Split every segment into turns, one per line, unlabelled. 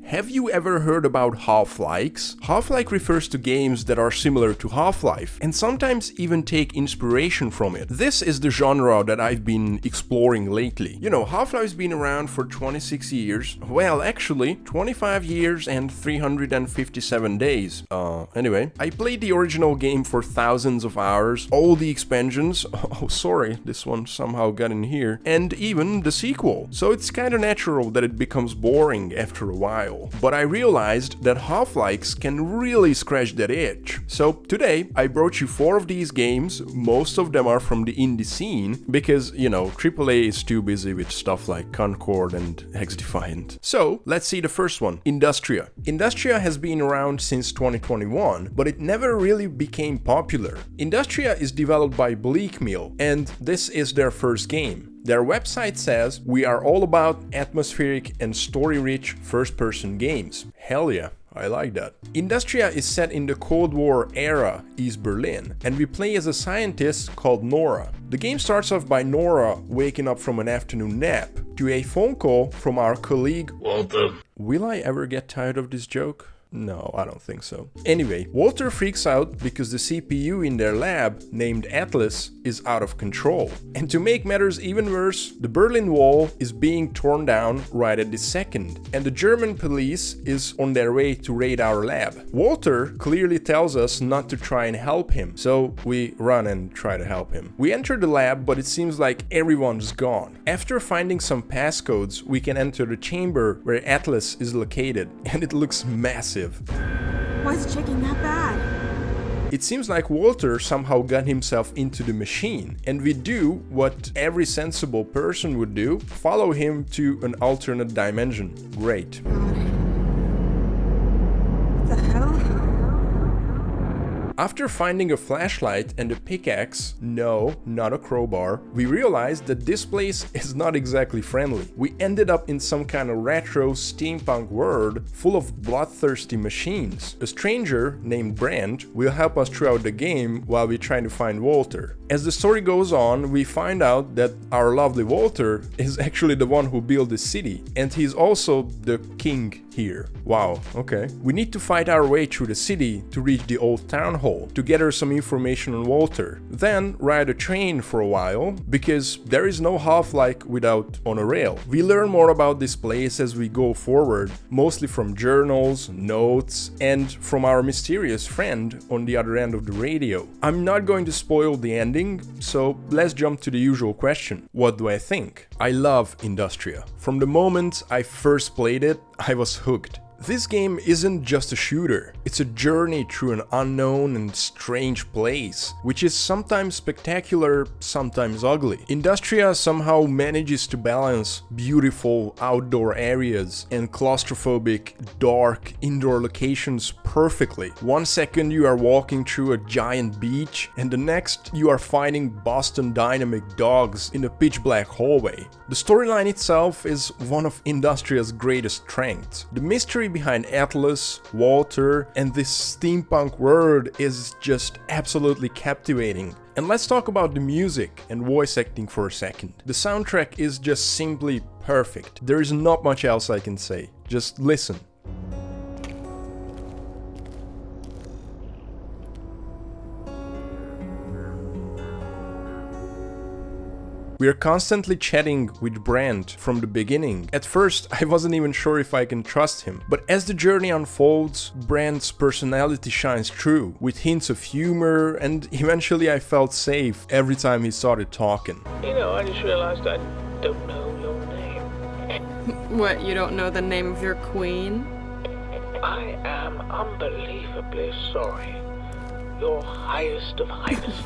Have you ever heard about Half-Likes? Half-Like refers to games that are similar to Half-Life and sometimes even take inspiration from it. This is the genre that I've been exploring lately. You know, Half-Life's been around for 26 years. Well, actually, 25 years and 357 days. Anyway, I played the original game for thousands of hours, all the expansions, oh sorry, this one somehow got in here, and even the sequel. So it's kinda natural that it becomes boring after a while. But I realized that Half-Likes can really scratch that itch. So today, I brought you 4 of these games. Most of them are from the indie scene, because, you know, AAA is too busy with stuff like Concord and X-Defiant. So, let's see the first one, Industria. Industria has been around since 2021, but it never really became popular. Industria is developed by Bleak Mill, and this is their first game. Their website says, "We are all about atmospheric and story-rich first-person games." Hell yeah, I like that. Industria is set in the Cold War era, East Berlin, and we play as a scientist called Nora. The game starts off by Nora waking up from an afternoon nap to a phone call from our colleague Walter. Will I ever get tired of this joke? No, I don't think so. Anyway, Walter freaks out because the CPU in their lab, named Atlas, is out of control. And to make matters even worse, the Berlin Wall is being torn down right at this second, and the German police is on their way to raid our lab. Walter clearly tells us not to try and help him, so we run and try to help him. We enter the lab, but it seems like everyone's gone. After finding some passcodes, we can enter the chamber where Atlas is located, and it looks massive.
Why is checking that bad?
It seems like Walter somehow got himself into the machine, and we do what every sensible person would do, follow him to an alternate dimension. Great.
What the hell?
After finding a flashlight and a pickaxe, no, not a crowbar, we realized that this place is not exactly friendly. We ended up in some kind of retro steampunk world full of bloodthirsty machines. A stranger named Brent will help us throughout the game while we try to find Walter. As the story goes on, we find out that our lovely Walter is actually the one who built the city, and he's also the king here. Wow, okay. We need to fight our way through the city to reach the old town hall to gather some information on Walter. Then ride a train for a while, because there is no Half-Like without on a rail. We learn more about this place as we go forward, mostly from journals, notes, and from our mysterious friend on the other end of the radio. I'm not going to spoil the ending, so let's jump to the usual question. What do I think? I love Industria. From the moment I first played it, I was hooked. This game isn't just a shooter, it's a journey through an unknown and strange place, which is sometimes spectacular, sometimes ugly. Industria somehow manages to balance beautiful outdoor areas and claustrophobic, dark indoor locations perfectly. One second you are walking through a giant beach, and the next you are fighting Boston Dynamic dogs in a pitch black hallway. The storyline itself is one of Industria's greatest strengths. The mystery behind Atlas, Walter, and this steampunk world is just absolutely captivating. And let's talk about the music and voice acting for a second. The soundtrack is just simply perfect. There is not much else I can say. Just listen. We are constantly chatting with Brent from the beginning. At first, I wasn't even sure if I can trust him. But as the journey unfolds, Brent's personality shines through, with hints of humor, and eventually I felt safe every time he started talking.
You know, I just realized I don't know your name.
What, you don't know the name of your queen?
I am unbelievably sorry. Your highest of highnesses.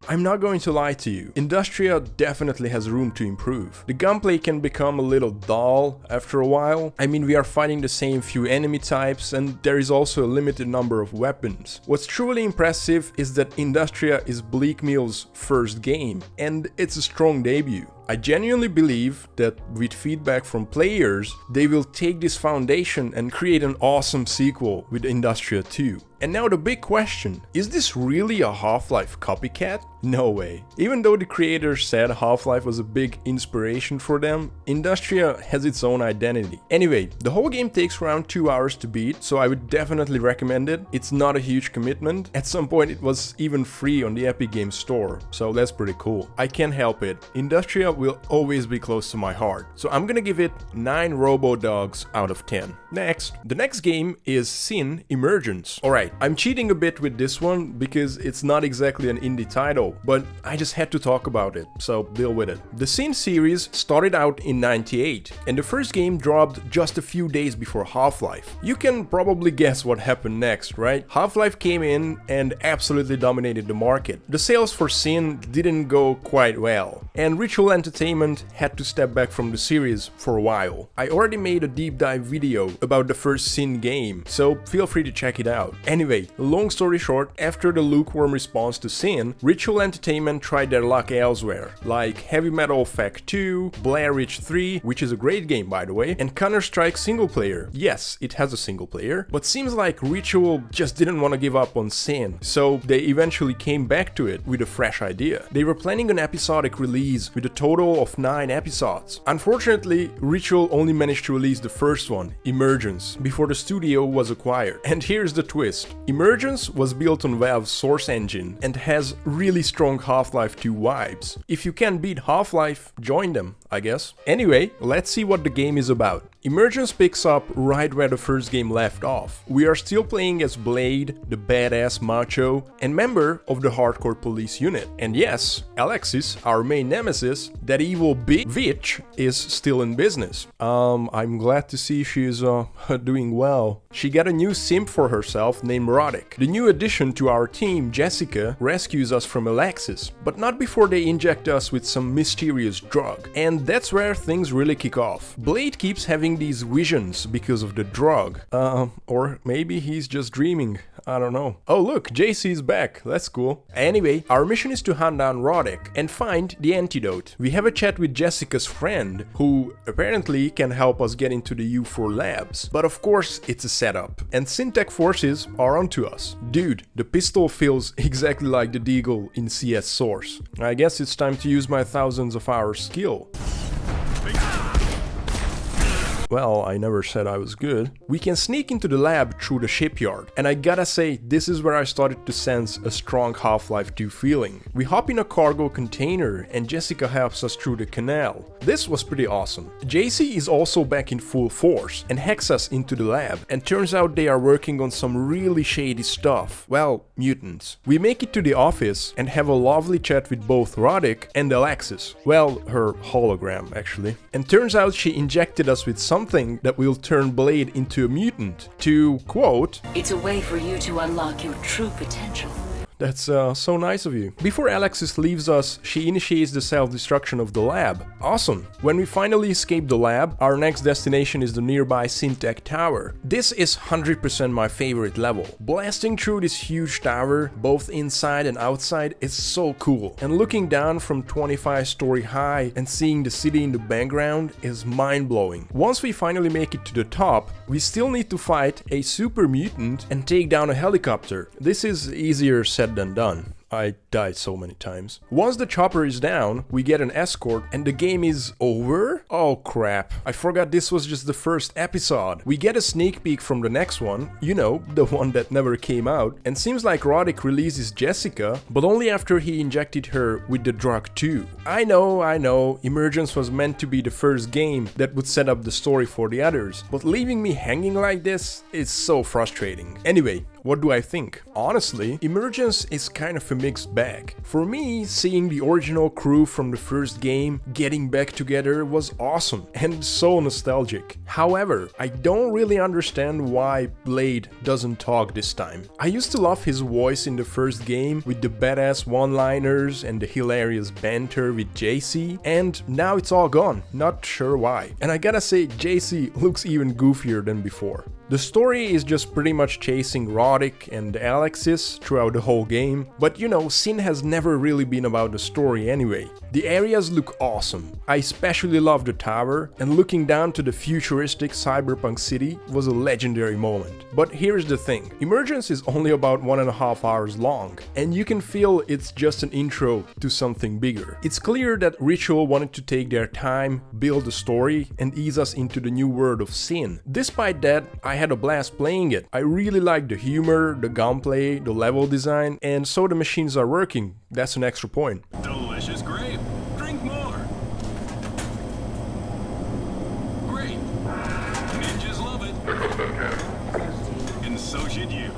I'm not going to lie to you, Industria definitely has room to improve. The gunplay can become a little dull after a while. I mean, we are fighting the same few enemy types, and there is also a limited number of weapons. What's truly impressive is that Industria is Bleak Mill's first game, and it's a strong debut. I genuinely believe that with feedback from players, they will take this foundation and create an awesome sequel with Industria 2. And now the big question, is this really a Half-Life copycat? No way. Even though the creators said Half-Life was a big inspiration for them, Industria has its own identity. Anyway, the whole game takes around 2 hours to beat, so I would definitely recommend it. It's not a huge commitment. At some point it was even free on the Epic Games Store, so that's pretty cool. I can't help it. Industria will always be close to my heart, so I'm gonna give it 9 Robo-Dogs out of 10. Next. The next game is Sin Emergence. Alright, I'm cheating a bit with this one because it's not exactly an indie title, but I just had to talk about it, so deal with it. The Sin series started out in '98, and the first game dropped just a few days before Half-Life. You can probably guess what happened next, right? Half-Life came in and absolutely dominated the market. The sales for Sin didn't go quite well, and Ritual Entertainment had to step back from the series for a while. I already made a deep dive video about the first Sin game, so feel free to check it out. Anyway, long story short, after the lukewarm response to Sin, Ritual Entertainment tried their luck elsewhere, like Heavy Metal Effect 2, Blair Witch 3, which is a great game by the way, and Counter-Strike single player. Yes, it has a single player, but seems like Ritual just didn't want to give up on Sin, so they eventually came back to it with a fresh idea. They were planning an episodic release with a total of 9 episodes. Unfortunately, Ritual only managed to release the first one, Emergence, before the studio was acquired. And here's the twist. Emergence was built on Valve's Source engine and has really strong Half-Life 2 vibes. If you can beat Half-Life, join them, I guess. Anyway, let's see what the game is about. Emergence picks up right where the first game left off. We are still playing as Blade, the badass macho, and member of the hardcore police unit. And yes, Alexis, our main nemesis, that evil big witch, is still in business. I'm glad to see she's doing well. She got a new simp for herself named Roddick. The new addition to our team, Jessica, rescues us from Alexis, but not before they inject us with some mysterious drug. And that's where things really kick off. Blade keeps having these visions because of the drug. Or maybe he's just dreaming. I don't know. Oh look, JC's back. That's cool. Anyway, our mission is to hunt down Roddick and find the antidote. We have a chat with Jessica's friend, who apparently can help us get into the U4 labs. But of course, it's a setup. And Syntech forces are onto us. Dude, the pistol feels exactly like the Deagle in CS Source. I guess it's time to use my thousands of hours skill. Well, I never said I was good. We can sneak into the lab through the shipyard, and I gotta say, this is where I started to sense a strong Half-Life 2 feeling. We hop in a cargo container, and Jessica helps us through the canal. This was pretty awesome. JC is also back in full force, and hacks us into the lab, and turns out they are working on some really shady stuff. Well, mutants. We make it to the office, and have a lovely chat with both Roddick and Alexis. Well, her hologram, actually. And turns out she injected us with something that will turn Blade into a mutant. To quote,
"It's a way for you to unlock your true potential."
That's so nice of you. Before Alexis leaves us, she initiates the self-destruction of the lab. Awesome. When we finally escape the lab, our next destination is the nearby Syntech Tower. This is 100% my favorite level. Blasting through this huge tower, both inside and outside, is so cool. And looking down from 25-story high and seeing the city in the background is mind-blowing. Once we finally make it to the top, we still need to fight a super mutant and take down a helicopter. This is easier said than done. I died so many times. Once the chopper is down, we get an escort and the game is over? Oh crap, I forgot this was just the first episode. We get a sneak peek from the next one, you know, the one that never came out, and seems like Roddick releases Jessica, but only after he injected her with the drug too. I know, Emergence was meant to be the first game that would set up the story for the others, but leaving me hanging like this is so frustrating. Anyway, what do I think? Honestly, Emergence is kind of a mixed bag. For me, seeing the original crew from the first game getting back together was awesome and so nostalgic. However, I don't really understand why Blade doesn't talk this time. I used to love his voice in the first game with the badass one-liners and the hilarious banter with JC, and now it's all gone, not sure why. And I gotta say, JC looks even goofier than before. The story is just pretty much chasing Roddick and Alexis throughout the whole game, but you know, Sin has never really been about the story anyway. The areas look awesome. I especially love the tower, and looking down to the futuristic cyberpunk city was a legendary moment. But here's the thing, Emergence is only about 1.5 hours long, and you can feel it's just an intro to something bigger. It's clear that Ritual wanted to take their time, build a story, and ease us into the new world of Sin. Despite that, I had a blast playing it. I really liked the humor, the gunplay, the level design, and so the machines are working. That's an extra point.
Delicious grape. Drink more. Great. Ninjas love it. And so should you.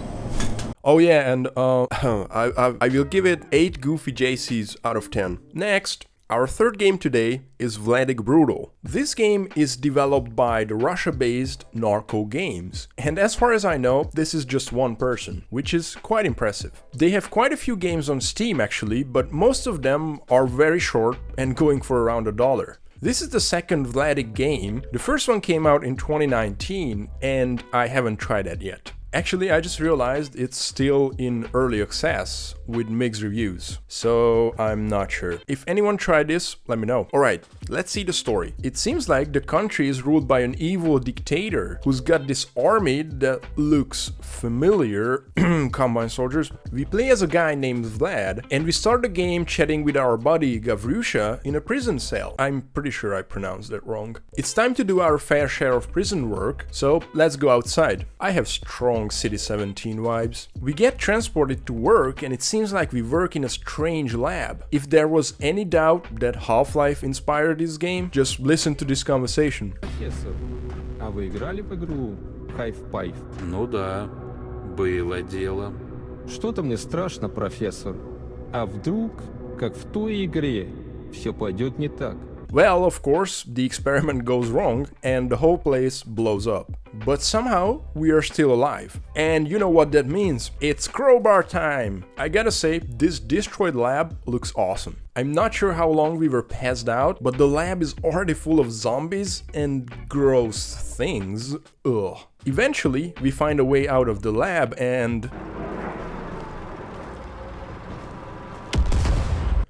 Oh yeah, and I will give it 8 goofy JCs out of 10. Next, our third game today is Vladik Brutal. This game is developed by the Russia-based Narco Games, and as far as I know, this is just one person, which is quite impressive. They have quite a few games on Steam actually, but most of them are very short and going for around $1. This is the second Vladik game. The first one came out in 2019, and I haven't tried that yet. Actually, I just realized it's still in early access with mixed reviews, so I'm not sure. If anyone tried this, let me know. Alright, let's see the story. It seems like the country is ruled by an evil dictator who's got this army that looks familiar. Combine soldiers. We play as a guy named Vlad, and we start the game chatting with our buddy Gavrusha in a prison cell. I'm pretty sure I pronounced that wrong. It's time to do our fair share of prison work, so let's go outside. I have strong City 17 vibes. We get transported to work, and it seems like we work in a strange lab. If there was any doubt that Half-Life inspired this game, just listen to this conversation.
Профессор, а вы играли в игру Half-Life?
Ну да, было дело.
Что-то мне страшно, профессор. А вдруг, как в той игре, все пойдет не так?
Well, of course, the experiment goes wrong and the whole place blows up. But somehow, we are still alive. And you know what that means? It's crowbar time! I gotta say, this destroyed lab looks awesome. I'm not sure how long we were passed out, but the lab is already full of zombies and gross things. Ugh. Eventually, we find a way out of the lab and...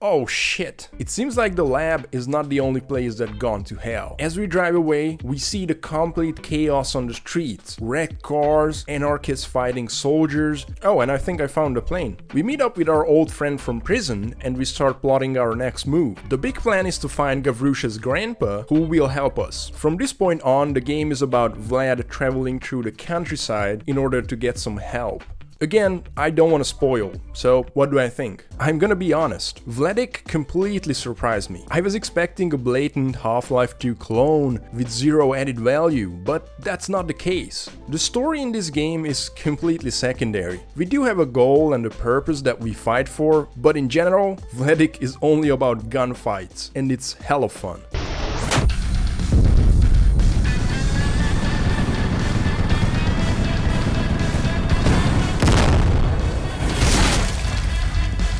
oh shit! It seems like the lab is not the only place that gone to hell. As we drive away, we see the complete chaos on the streets. Wrecked cars, anarchists fighting soldiers. Oh, and I think I found a plane. We meet up with our old friend from prison and we start plotting our next move. The big plan is to find Gavrusha's grandpa, who will help us. From this point on, the game is about Vlad traveling through the countryside in order to get some help. Again, I don't want to spoil, so what do I think? I'm gonna be honest, Vladik completely surprised me. I was expecting a blatant Half-Life 2 clone with zero added value, but that's not the case. The story in this game is completely secondary. We do have a goal and a purpose that we fight for, but in general, Vladik is only about gunfights, and it's hella fun.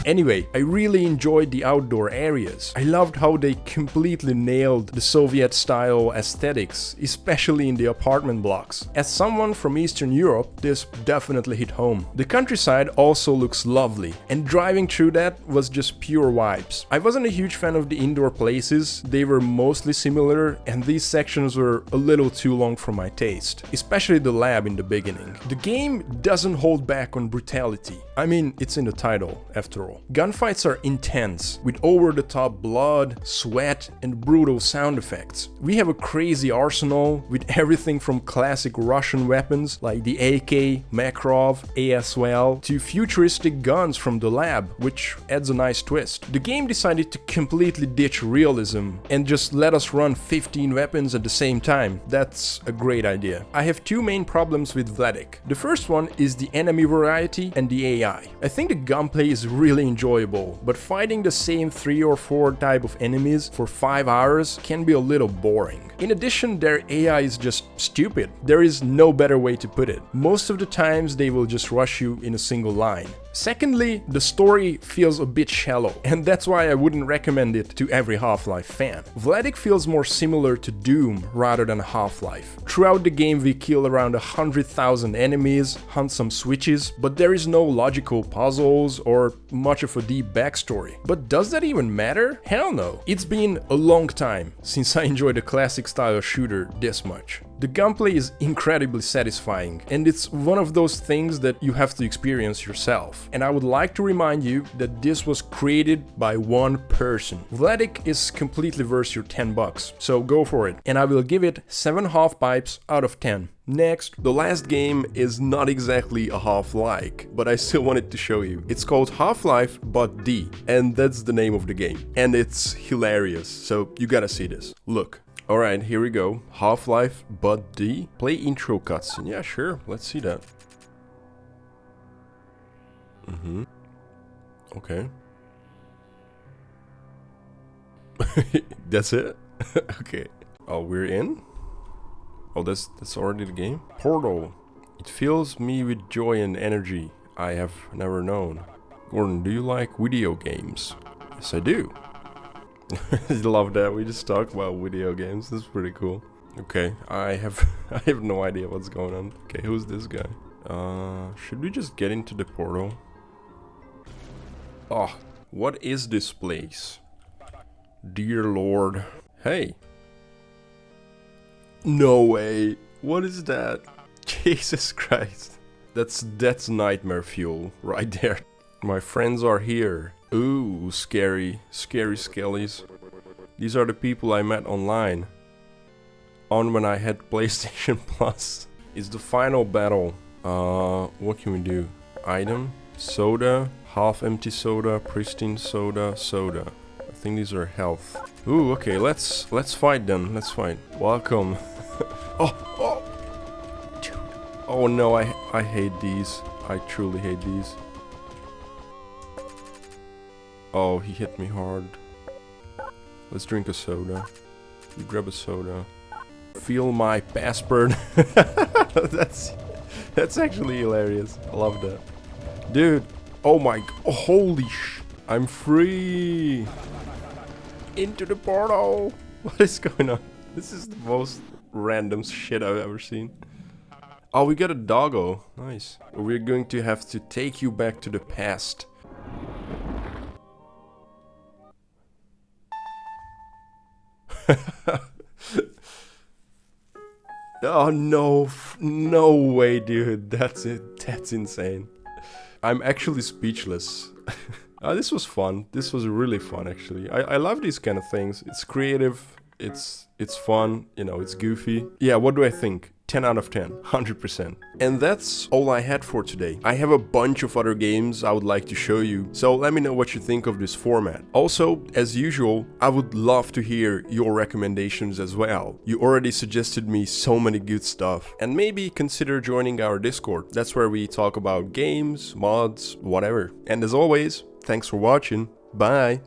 Anyway, I really enjoyed the outdoor areas. I loved how they completely nailed the Soviet-style aesthetics, especially in the apartment blocks. As someone from Eastern Europe, this definitely hit home. The countryside also looks lovely, and driving through that was just pure vibes. I wasn't a huge fan of the indoor places, they were mostly similar, and these sections were a little too long for my taste, especially the lab in the beginning. The game doesn't hold back on brutality. I mean, it's in the title, after all. Gunfights are intense, with over-the-top blood, sweat, and brutal sound effects. We have a crazy arsenal, with everything from classic Russian weapons like the AK, Makarov, ASL, to futuristic guns from the lab, which adds a nice twist. The game decided to completely ditch realism and just let us run 15 weapons at the same time. That's a great idea. I have two main problems with Vladik. The first one is the enemy variety and the AI. I think the gunplay is really enjoyable, but fighting the same 3 or 4 type of enemies for 5 hours can be a little boring. In addition, their AI is just stupid. There is no better way to put it. Most of the times they will just rush you in a single line. Secondly, the story feels a bit shallow, and that's why I wouldn't recommend it to every Half-Life fan. Vladik feels more similar to Doom rather than Half-Life. Throughout the game we kill around 100,000 enemies, hunt some switches, but there is no logical puzzles or much of a deep backstory. But does that even matter? Hell no. It's been a long time since I enjoyed a classic style shooter this much. The gunplay is incredibly satisfying, and it's one of those things that you have to experience yourself. And I would like to remind you that this was created by one person. Vladik is completely worth your $10, so go for it. And I will give it 7 half pipes out of 10. Next, the last game is not exactly a Half-like, but I still wanted to show you. It's called Half-Life But D, and that's the name of the game. And it's hilarious, so you gotta see this. Look. Alright, here we go. Half-Life But D. Play intro cutscene. Yeah, sure. Let's see that. Okay. That's it? Okay. Oh, we're in? Oh, that's already the game? Portal. It fills me with joy and energy I have never known. Gordon, do you like video games? Yes, I do. I love that. We just talked about video games. This is pretty cool. Okay, I have no idea what's going on. Okay, who's this guy? Should we just get into the portal? Oh, what is this place? Dear Lord. Hey. No way. What is that? Jesus Christ. That's nightmare fuel right there. My friends are here. Ooh, scary skellies. These are the people I met online. On when I had PlayStation Plus. It's the final battle. What can we do? Item, soda, half empty soda, pristine soda, soda. I think these are health. Ooh, okay, let's fight then. Let's fight. Welcome. Oh. Dude. Oh no, I hate these. I truly hate these. Oh, he hit me hard. Let's drink a soda. You grab a soda. Feel my passport. That's actually hilarious. I love that. Dude. Oh my. Oh, holy sh. I'm free. Into the portal. What is going on? This is the most random shit I've ever seen. Oh, we got a doggo. Nice. We're going to have to take you back to the past. Oh no, no way, dude. That's it. That's insane. I'm actually speechless. This was fun. This was really fun, actually. I love these kind of things. It's creative. It's fun. You know, it's goofy. Yeah, what do I think? 10 out of 10, 100%. And that's all I had for today. I have a bunch of other games I would like to show you, so let me know what you think of this format. Also, as usual, I would love to hear your recommendations as well. You already suggested me so many good stuff, and maybe consider joining our Discord. That's where we talk about games, mods, whatever. And as always, thanks for watching. Bye!